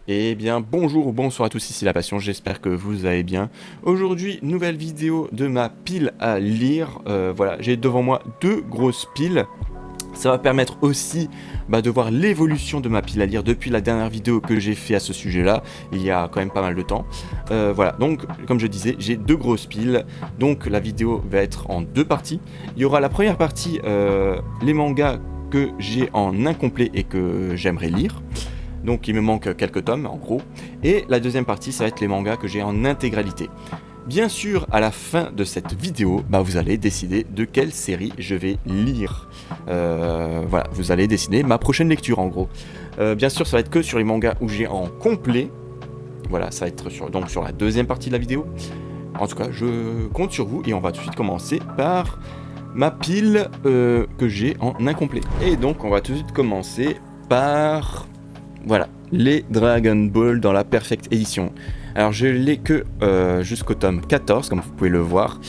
Eh bien bonjour ou bonsoir à tous, ici La Passion, j'espère que vous allez bien. Aujourd'hui, nouvelle vidéo de ma pile à lire. Voilà, j'ai devant moi deux grosses piles. Ça va permettre aussi de voir l'évolution de ma pile à lire depuis la dernière vidéo que j'ai fait à ce sujet-là, il y a quand même pas mal de temps. Voilà, donc comme je disais, j'ai deux grosses piles, donc la vidéo va être en deux parties. Il y aura la première partie, les mangas que j'ai en incomplet et que j'aimerais lire. Donc il me manque quelques tomes en gros. Et la deuxième partie, ça va être les mangas que j'ai en intégralité. Bien sûr, à la fin de cette vidéo, vous allez décider de quelle série je vais lire. Voilà, vous allez décider ma prochaine lecture en gros. Bien sûr, ça va être que sur les mangas où j'ai en complet. Voilà, ça va être donc sur la deuxième partie de la vidéo. En tout cas, je compte sur vous et on va tout de suite commencer par ma pile que j'ai en incomplet. Et donc, on va tout de suite commencer par... Voilà, les Dragon Ball dans la Perfect Edition. Alors je l'ai que jusqu'au tome 14, comme vous pouvez le voir.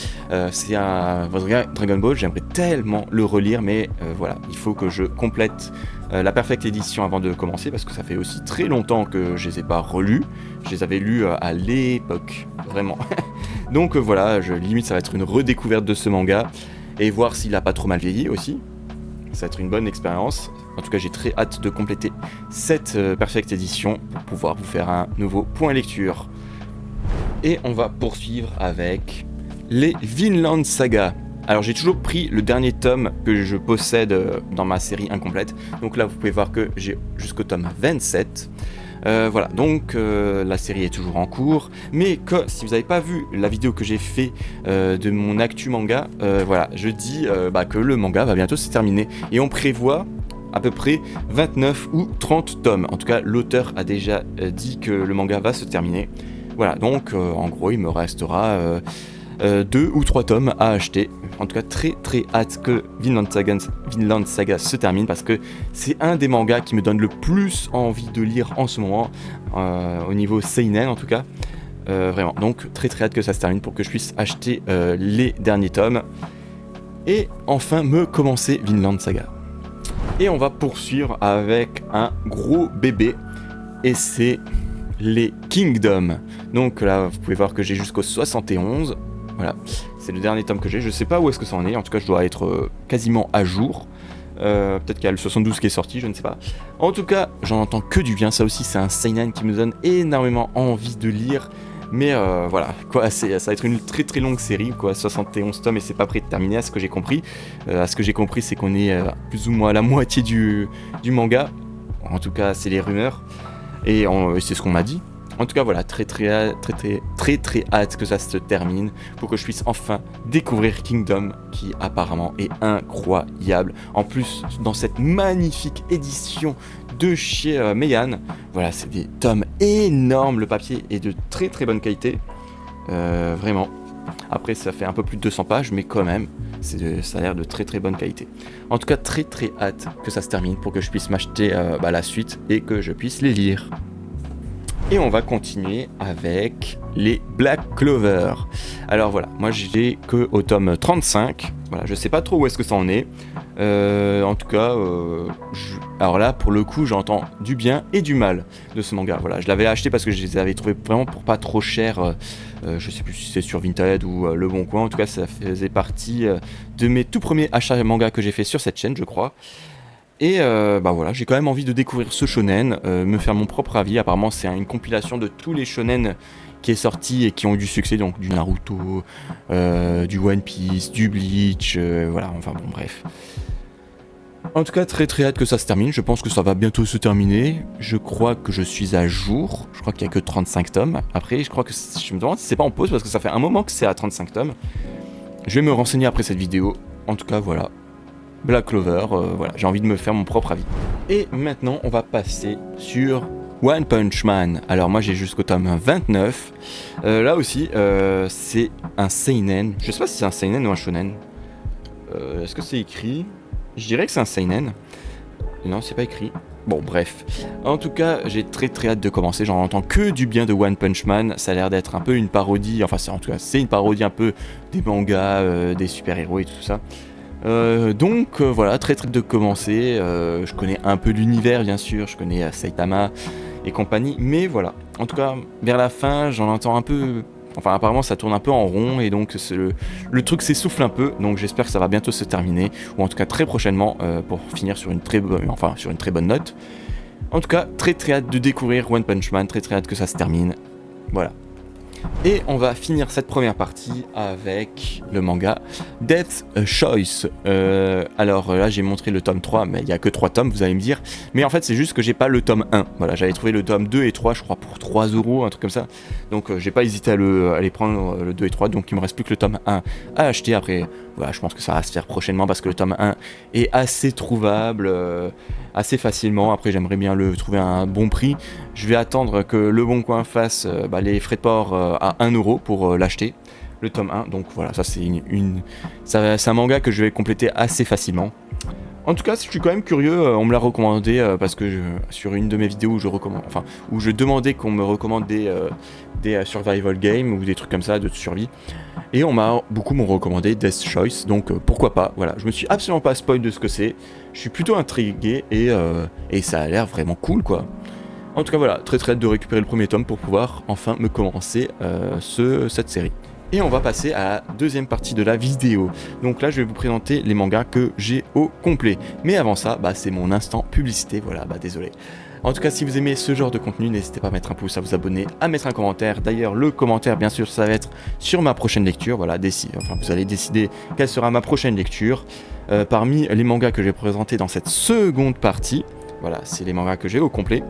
C'est un Dragon Ball, j'aimerais tellement le relire, mais voilà, il faut que je complète la Perfect Edition avant de commencer, parce que ça fait aussi très longtemps que je les ai pas relus. Je les avais lus à l'époque, vraiment. Donc voilà, limite ça va être une redécouverte de ce manga, et voir s'il a pas trop mal vieilli aussi. Ça va être une bonne expérience. En tout cas, j'ai très hâte de compléter cette Perfect Edition pour pouvoir vous faire un nouveau point lecture. Et on va poursuivre avec les Vinland Saga. Alors j'ai toujours pris le dernier tome que je possède dans ma série incomplète. Donc là, vous pouvez voir que j'ai jusqu'au tome 27. Voilà, donc la série est toujours en cours, mais si vous n'avez pas vu la vidéo que j'ai fait de mon actu manga, voilà, je dis que le manga va bientôt se terminer, et on prévoit à peu près 29 ou 30 tomes. En tout cas, l'auteur a déjà dit que le manga va se terminer. Voilà, donc en gros, il me restera 2 ou 3 tomes à acheter. En tout cas, très très hâte que Vinland Saga se termine, parce que c'est un des mangas qui me donne le plus envie de lire en ce moment, au niveau seinen en tout cas. Vraiment, donc très très hâte que ça se termine pour que je puisse acheter les derniers tomes. Et enfin me commencer Vinland Saga. Et on va poursuivre avec un gros bébé, et c'est les Kingdom. Donc là, vous pouvez voir que j'ai jusqu'au 71. Voilà, c'est le dernier tome que j'ai. Je sais pas où est-ce que ça en est. En tout cas, je dois être quasiment à jour. Peut-être qu'il y a le 72 qui est sorti, je ne sais pas. En tout cas, j'en entends que du bien. Ça aussi, c'est un seinen qui me donne énormément envie de lire. Mais voilà, quoi, ça va être une très très longue série, quoi, 71 tomes, et c'est pas prêt de terminer, à ce que j'ai compris. À ce que j'ai compris, c'est qu'on est plus ou moins à la moitié du manga. En tout cas, c'est les rumeurs. Et c'est ce qu'on m'a dit. En tout cas, voilà, très hâte que ça se termine pour que je puisse enfin découvrir Kingdom, qui apparemment est incroyable. En plus, dans cette magnifique édition de chez Meian, voilà, c'est des tomes énormes, le papier est de très très bonne qualité, vraiment. Après, ça fait un peu plus de 200 pages, mais quand même, ça a l'air de très très bonne qualité. En tout cas, très hâte que ça se termine pour que je puisse m'acheter la suite et que je puisse les lire. Et on va continuer avec les Black Clover. Alors voilà, moi j'ai que au tome 35. Voilà, je sais pas trop où est-ce que ça en est. En tout cas, alors là, pour le coup, j'entends du bien et du mal de ce manga. Voilà, je l'avais acheté parce que je les avais trouvés vraiment pour pas trop cher. Je sais plus si c'est sur Vinted ou Le Bon Coin. En tout cas, ça faisait partie de mes tout premiers achats manga que j'ai fait sur cette chaîne, je crois. Et voilà, j'ai quand même envie de découvrir ce shonen, me faire mon propre avis. Apparemment, c'est une compilation de tous les shonen qui est sorti et qui ont eu du succès, donc du Naruto, du One Piece, du Bleach, voilà, enfin bon, bref. En tout cas, très hâte que ça se termine. Je pense que ça va bientôt se terminer. Je crois que je suis à jour. Je crois qu'il n'y a que 35 tomes. Après, je me demande si c'est pas en pause, parce que ça fait un moment que c'est à 35 tomes. Je vais me renseigner après cette vidéo. En tout cas, voilà. Black Clover, voilà, j'ai envie de me faire mon propre avis. Et maintenant, on va passer sur One Punch Man. Alors moi, j'ai jusqu'au tome 29. Là aussi, c'est un seinen. Je sais pas si c'est un seinen ou un shonen. Est-ce que c'est écrit? Je dirais que c'est un seinen. Non, c'est pas écrit. Bon, bref. En tout cas, j'ai très hâte de commencer. J'en entends que du bien de One Punch Man. Ça a l'air d'être un peu une parodie. Enfin, en tout cas, c'est une parodie un peu des mangas, des super-héros et tout ça. Donc voilà, très hâte de commencer. Je connais un peu l'univers, bien sûr. Je connais Saitama. et compagnie, mais voilà. En tout cas, vers la fin, j'en entends un peu... Enfin, apparemment, ça tourne un peu en rond et donc le truc s'essouffle un peu. Donc, j'espère que ça va bientôt se terminer, ou en tout cas très prochainement, pour finir sur une très bonne note. En tout cas, très hâte de découvrir One Punch Man, très hâte que ça se termine. Voilà. Et on va finir cette première partie avec le manga Death Choice. Alors là j'ai montré le tome 3, mais il n'y a que 3 tomes, vous allez me dire. Mais en fait c'est juste que j'ai pas le tome 1. Voilà, j'avais trouvé le tome 2 et 3 je crois pour 3€, un truc comme ça. Donc j'ai pas hésité à les prendre le 2 et 3, donc il me reste plus que le tome 1 à acheter. Après voilà, je pense que ça va se faire prochainement parce que le tome 1 est assez trouvable, assez facilement. Après j'aimerais bien le trouver à un bon prix. Je vais attendre que Le Bon Coin fasse les frais de port à 1€ pour l'acheter, le tome 1. Donc voilà, ça c'est un manga que je vais compléter assez facilement. En tout cas, je suis quand même curieux, on me l'a recommandé parce que sur une de mes vidéos où je demandais qu'on me recommande des survival games ou des trucs comme ça de survie. Et beaucoup m'ont recommandé Death Choice, donc pourquoi pas, voilà. Je me suis absolument pas spoil de ce que c'est, je suis plutôt intrigué et ça a l'air vraiment cool quoi. En tout cas voilà, très hâte de récupérer le premier tome pour pouvoir enfin me commencer cette série. Et on va passer à la deuxième partie de la vidéo. Donc là je vais vous présenter les mangas que j'ai au complet. Mais avant ça, c'est mon instant publicité, voilà, désolé. En tout cas, si vous aimez ce genre de contenu, n'hésitez pas à mettre un pouce, à vous abonner, à mettre un commentaire. D'ailleurs, le commentaire, bien sûr, ça va être sur ma prochaine lecture. Voilà, vous allez décider quelle sera ma prochaine lecture. Parmi les mangas que j'ai présentés dans cette seconde partie, voilà, c'est les mangas que j'ai au complet.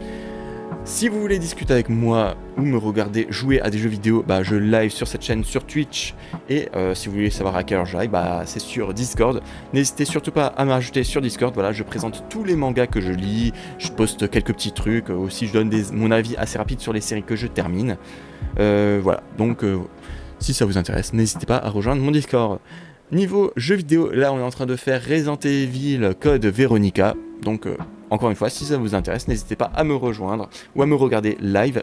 Si vous voulez discuter avec moi ou me regarder jouer à des jeux vidéo, je live sur cette chaîne sur Twitch. Et si vous voulez savoir à quelle heure je live, c'est sur Discord. N'hésitez surtout pas à me rajouter sur Discord. Voilà, je présente tous les mangas que je lis. Je poste quelques petits trucs. Aussi, je donne mon avis assez rapide sur les séries que je termine. Voilà, donc si ça vous intéresse, n'hésitez pas à rejoindre mon Discord. Niveau jeux vidéo, là on est en train de faire Resident Evil Code Veronica. Donc encore une fois, si ça vous intéresse, n'hésitez pas à me rejoindre ou à me regarder live.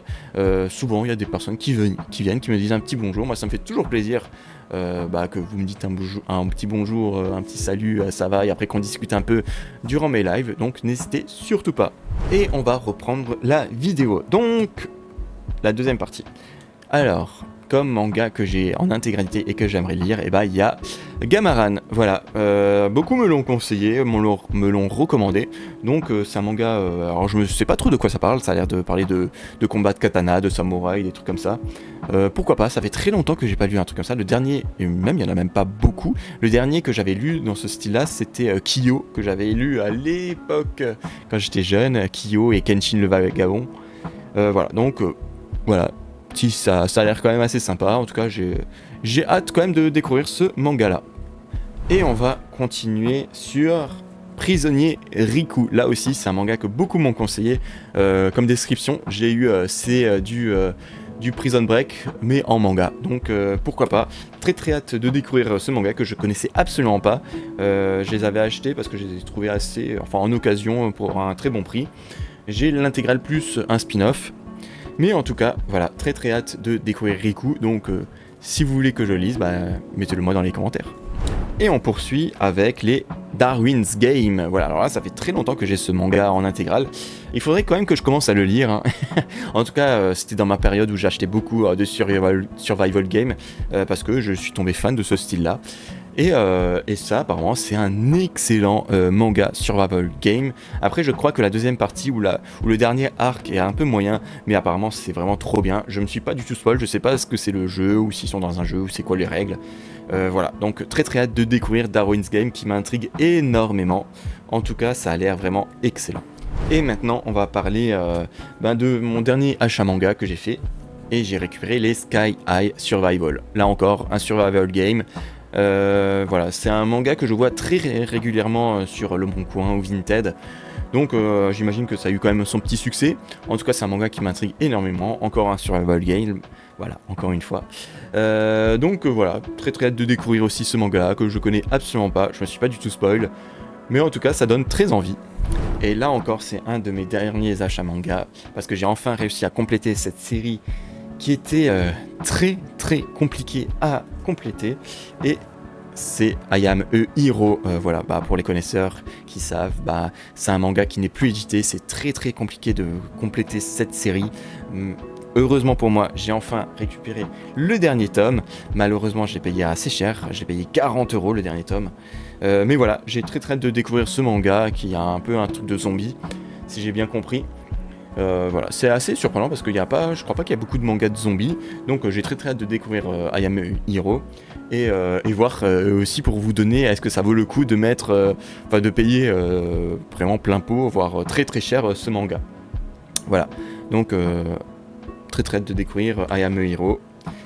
Souvent, il y a des personnes qui viennent, qui me disent un petit bonjour. Moi, ça me fait toujours plaisir que vous me dites un petit bonjour, un petit salut, ça va, et après qu'on discute un peu durant mes lives. Donc, n'hésitez surtout pas. Et on va reprendre la vidéo. Donc, la deuxième partie. Alors, comme manga que j'ai en intégralité et que j'aimerais lire, il y a Gamaran. Voilà, beaucoup me l'ont conseillé, me l'ont recommandé. Donc c'est un manga, alors je ne sais pas trop de quoi ça parle, ça a l'air de parler de combat de katana, de samouraï, des trucs comme ça. Pourquoi pas, ça fait très longtemps que j'ai pas lu un truc comme ça. Le dernier, et même il y en a même pas beaucoup, le dernier que j'avais lu dans ce style-là, c'était Kyo, que j'avais lu à l'époque quand j'étais jeune, Kyo et Kenshin le Vagabond. Voilà, donc voilà. Si ça a l'air quand même assez sympa, en tout cas j'ai hâte quand même de découvrir ce manga là. Et on va continuer sur Prisonnier Riku. Là aussi c'est un manga que beaucoup m'ont conseillé comme description. J'ai eu du Prison Break mais en manga, donc pourquoi pas. Très hâte de découvrir ce manga que je connaissais absolument pas. Je les avais achetés parce que je les ai trouvés en occasion pour un très bon prix. J'ai l'intégrale plus un spin-off. Mais en tout cas, voilà, très hâte de découvrir Riku, donc si vous voulez que je lise, mettez-le moi dans les commentaires. Et on poursuit avec les Darwin's Game. Voilà, alors là, ça fait très longtemps que j'ai ce manga en intégrale. Il faudrait quand même que je commence à le lire, hein. En tout cas, c'était dans ma période où j'achetais beaucoup de survival game, parce que je suis tombé fan de ce style-là. Et ça, apparemment, c'est un excellent manga survival game. Après, je crois que la deuxième partie ou le dernier arc est un peu moyen, mais apparemment, c'est vraiment trop bien. Je me suis pas du tout spoil, je sais pas ce que c'est le jeu, ou s'ils sont dans un jeu, ou c'est quoi les règles. Voilà, donc très hâte de découvrir Darwin's Game qui m'intrigue énormément. En tout cas, ça a l'air vraiment excellent. Et maintenant, on va parler de mon dernier achat manga que j'ai fait. Et j'ai récupéré les Sky High Survival. Là encore, un survival game. Voilà, c'est un manga que je vois très régulièrement sur Le Bon Coin ou Vinted. Donc j'imagine que ça a eu quand même son petit succès. En tout cas, c'est un manga qui m'intrigue énormément. Encore un survival game. Voilà, encore une fois. Donc voilà, très hâte de découvrir aussi ce manga-là que je connais absolument pas. Je me suis pas du tout spoil. Mais en tout cas, ça donne très envie. Et là encore, c'est un de mes derniers achats manga. Parce que j'ai enfin réussi à compléter cette série qui était très compliqué à compléter. Et c'est I Am a Hero. Voilà, bah, pour les connaisseurs qui savent, bah, c'est un manga qui n'est plus édité. C'est très très compliqué de compléter cette série. Heureusement pour moi, j'ai enfin récupéré le dernier tome. Malheureusement, je l'ai payé assez cher. J'ai payé 40 € le dernier tome. Mais voilà, j'ai très très hâte de découvrir ce manga qui a un peu un truc de zombie, si j'ai bien compris. Voilà, c'est assez surprenant parce qu'il y a pas, je crois pas qu'il y a beaucoup de mangas de zombies. Donc j'ai très très hâte de découvrir I Am a Hero et voir aussi pour vous donner, est-ce que ça vaut le coup de mettre, enfin de payer vraiment plein pot, voire très très cher ce manga. Voilà, donc très très hâte de découvrir I Am a Hero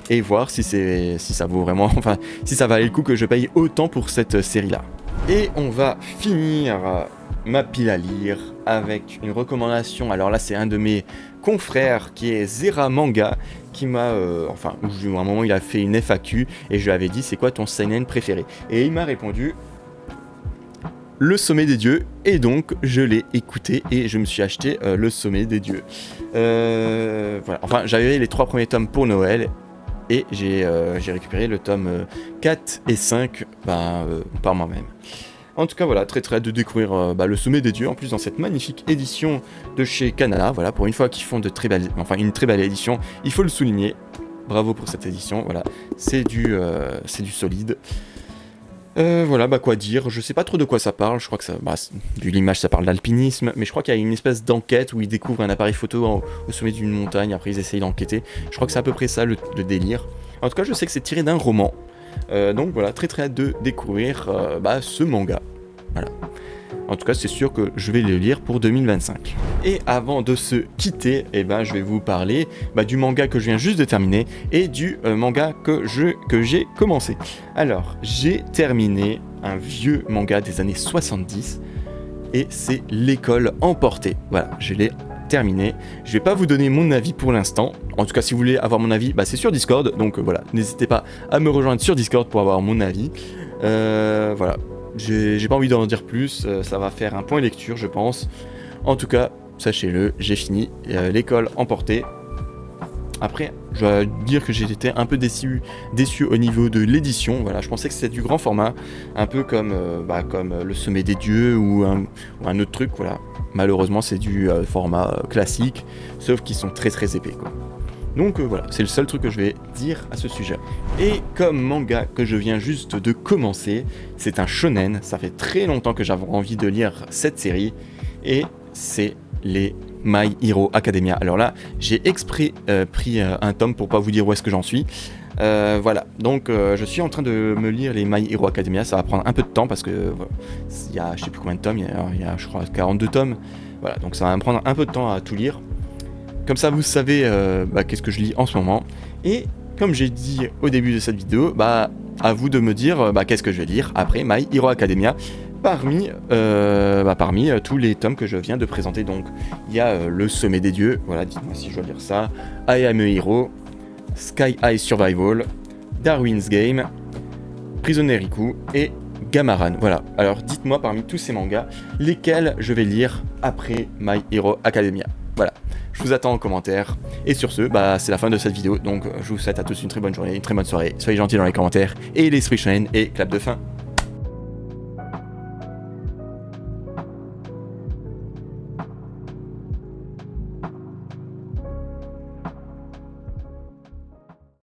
et voir si ça vaut vraiment, enfin si ça valait le coup que je paye autant pour cette série là. Et on va finir ma pile à lire avec une recommandation. Alors là c'est un de mes confrères qui est Zera Manga qui m'a, enfin à un moment il a fait une FAQ et je lui avais dit c'est quoi ton seinen préféré, et il m'a répondu Le Sommet des Dieux, et donc je l'ai écouté et je me suis acheté Le Sommet des Dieux. Voilà, enfin j'avais les 3 premiers tomes pour Noël et j'ai récupéré le tome 4 et 5 par moi-même. En tout cas voilà, très très hâte de découvrir Le Sommet des Dieux, en plus dans cette magnifique édition de chez Kana. Voilà, pour une fois qu'ils font une très belle édition, il faut le souligner. Bravo pour cette édition, voilà, c'est du solide. Voilà, bah quoi dire, je sais pas trop de quoi ça parle, je crois que ça, vu l'image ça parle d'alpinisme, mais je crois qu'il y a une espèce d'enquête où ils découvrent un appareil photo au sommet d'une montagne, après ils essayent d'enquêter, je crois que c'est à peu près ça le délire. En tout cas je sais que c'est tiré d'un roman, donc voilà, très très hâte de découvrir ce manga, voilà. En tout cas, c'est sûr que je vais le lire pour 2025. Et avant de se quitter, je vais vous parler du manga que je viens juste de terminer et du manga que j'ai commencé. Alors, j'ai terminé un vieux manga des années 70 et c'est L'école emportée. Voilà, je l'ai terminé. Je vais pas vous donner mon avis pour l'instant. En tout cas, si vous voulez avoir mon avis, c'est sur Discord. Donc voilà, n'hésitez pas à me rejoindre sur Discord pour avoir mon avis. Voilà. J'ai pas envie d'en dire plus, ça va faire un point lecture je pense. En tout cas, sachez-le, j'ai fini L'école emportée. Après, je dois dire que j'ai été un peu déçu au niveau de l'édition. Voilà, je pensais que c'était du grand format, un peu comme Le Sommet des Dieux ou un autre truc. Voilà, malheureusement c'est du format classique, sauf qu'ils sont très très épais quoi. Donc voilà, c'est le seul truc que je vais dire à ce sujet. Et comme manga que je viens juste de commencer, c'est un shonen, ça fait très longtemps que j'avais envie de lire cette série, et c'est les My Hero Academia. Alors là, j'ai exprès pris un tome pour pas vous dire où est-ce que j'en suis. Voilà, donc je suis en train de me lire les My Hero Academia, ça va prendre un peu de temps parce que il y a je sais plus combien de tomes, il y a je crois 42 tomes. Voilà, donc ça va me prendre un peu de temps à tout lire. Comme ça, vous savez qu'est-ce que je lis en ce moment. Et comme j'ai dit au début de cette vidéo, à vous de me dire qu'est-ce que je vais lire après My Hero Academia parmi tous les tomes que je viens de présenter. Donc, il y a Le Sommet des Dieux, voilà, dites-moi si je dois lire ça, I Am a Hero, Sky High Survival, Darwin's Game, Prisoner Riku et Gamaran. Voilà, alors dites-moi parmi tous ces mangas, lesquels je vais lire après My Hero Academia. Voilà, je vous attends en commentaire. Et sur ce, c'est la fin de cette vidéo. Donc je vous souhaite à tous une très bonne journée, une très bonne soirée. Soyez gentils dans les commentaires. Et l'esprit shonen et clap de fin.